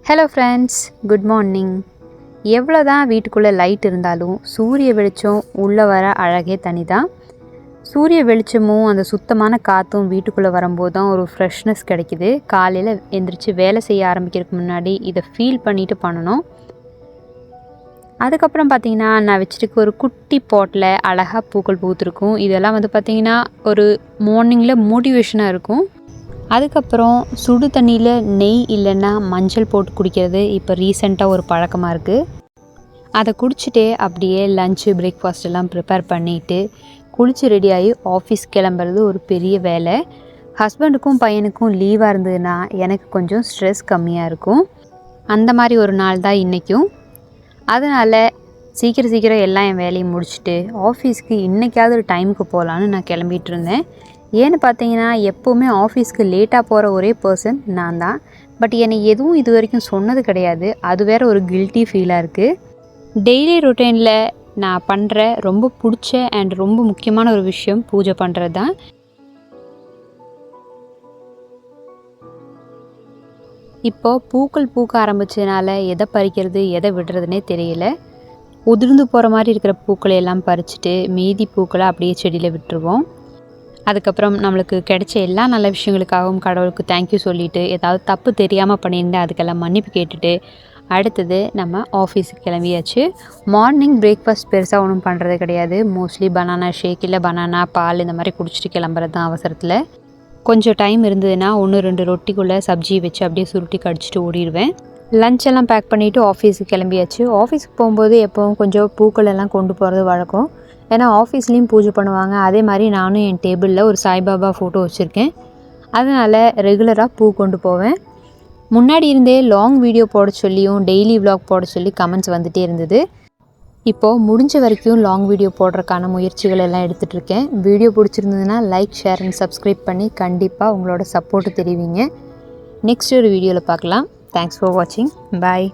Hello friends, good morning. எவ்வளோ தான் வீட்டுக்குள்ளே லைட் இருந்தாலும் சூரிய வெளிச்சம் உள்ளே வர அழகே தனி தான். சூரிய வெளிச்சமும் அந்த சுத்தமான காற்றும் வீட்டுக்குள்ளே வரும்போது தான் ஒரு ஃப்ரெஷ்னஸ் கிடைக்கிது. காலையில் எந்திரிச்சு வேலை செய்ய ஆரம்பிக்கிறதுக்கு முன்னாடி இதை ஃபீல் பண்ணிவிட்டு பண்ணணும். அதுக்கப்புறம் பார்த்திங்கன்னா, நான் வச்சுருக்க ஒரு குட்டி பாட்டில் அழகாக பூக்கள் பூத்துருக்கும். இதெல்லாம் பார்த்திங்கன்னா ஒரு மார்னிங்கில் மோட்டிவேஷனாக இருக்கும். அதுக்கப்புறம் சுடு தண்ணியில் நெய் இல்லைன்னா மஞ்சள் போட்டு குடிக்கிறது இப்போ ரீசெண்டாக ஒரு பழக்கமாக இருக்குது. அதை குடிச்சிட்டே அப்படியே லஞ்சு பிரேக்ஃபாஸ்ட் எல்லாம் ப்ரிப்பேர் பண்ணிவிட்டு குளித்து ரெடியாகி ஆஃபீஸ் கிளம்புறது ஒரு பெரிய வேலை. ஹஸ்பண்டுக்கும் பையனுக்கும் லீவாக இருந்ததுன்னா எனக்கு கொஞ்சம் ஸ்ட்ரெஸ் கம்மியாக இருக்கும். அந்த மாதிரி ஒரு நாள் தான் இன்றைக்கும். அதனால் சீக்கிரம் எல்லாம் என் வேலையை முடிச்சுட்டு ஆஃபீஸ்க்கு இன்றைக்காவது ஒரு டைமுக்கு போகலான்னு நான் கிளம்பிகிட்டு இருந்தேன். ஏன்னு பார்த்தீங்கன்னா, எப்போவுமே ஆஃபீஸ்க்கு லேட்டாக போகிற ஒரே பர்சன் நான் தான். பட் என்னை எதுவும் இது வரைக்கும் சொன்னது கிடையாது. அது வேறு ஒரு கில்ட்டி ஃபீலாக இருக்குது. டெய்லி ரொட்டீனில் நான் பண்ணுற ரொம்ப பிடிச்ச அண்ட் ரொம்ப முக்கியமான ஒரு விஷயம் பூஜை பண்ணுறது தான். இப்போது பூக்கள் பூக்க ஆரம்பித்ததுனால எதை பறிக்கிறது எதை விடுறதுனே தெரியல. உதிர்ந்து போகிற மாதிரி இருக்கிற பூக்களை எல்லாம் பறிச்சுட்டு மீதி பூக்களை அப்படியே செடியில் விட்டுருவோம். அதுக்கப்புறம் நம்மளுக்கு கிடைச்ச எல்லா நல்ல விஷயங்களுக்காகவும் கடவுளுக்கு தேங்க்யூ சொல்லிவிட்டு, ஏதாவது தப்பு தெரியாமல் பண்ணியிருந்தேன் அதுக்கெல்லாம் மன்னிப்பு கேட்டுட்டு அடுத்தது நம்ம ஆஃபீஸுக்கு கிளம்பியாச்சு. மார்னிங் பிரேக்ஃபாஸ்ட் பெருசாக ஒன்றும் பண்ணுறது கிடையாது. மோஸ்ட்லி பனானா ஷேக் இல்லை பனானா பால் இந்த மாதிரி குடிச்சிட்டு கிளம்புறது தான் அவசரத்தில். கொஞ்சம் டைம் இருந்ததுன்னா 1-2 ரொட்டிக்குள்ளே சப்ஜி வச்சு அப்படியே சுருட்டி கடிச்சிட்டு ஓடிடுவேன். லஞ்செல்லாம் பேக் பண்ணிவிட்டு ஆஃபீஸுக்கு கிளம்பியாச்சு. ஆஃபீஸுக்கு போகும்போது எப்போவும் கொஞ்சம் பூக்கள் எல்லாம் கொண்டு போகிறது வழக்கம். ஏன்னா ஆஃபீஸ்லேயும் பூஜை பண்ணுவாங்க. அதே மாதிரி நானும் என் டேபிளில் ஒரு சாய்பாபா ஃபோட்டோ வச்சுருக்கேன். அதனால் ரெகுலராக பூ கொண்டு போவேன். முன்னாடி இருந்தே லாங் வீடியோ போட சொல்லியும் டெய்லி விலாக் போட சொல்லி கமெண்ட்ஸ் வந்துகிட்டே இருந்தது. இப்போது முடிஞ்ச வரைக்கும் லாங் வீடியோ போடுறதுக்கான முயற்சிகள் எல்லாம் எடுத்துகிட்ருக்கேன். வீடியோ பிடிச்சிருந்ததுன்னா லைக், ஷேர் அண்ட் சப்ஸ்கிரைப் பண்ணி கண்டிப்பாக உங்களோட சப்போர்ட்டு தெரிவிங்க. நெக்ஸ்ட் ஒரு வீடியோவில் பார்க்கலாம். தேங்க்ஸ் ஃபார் வாட்சிங். பாய்.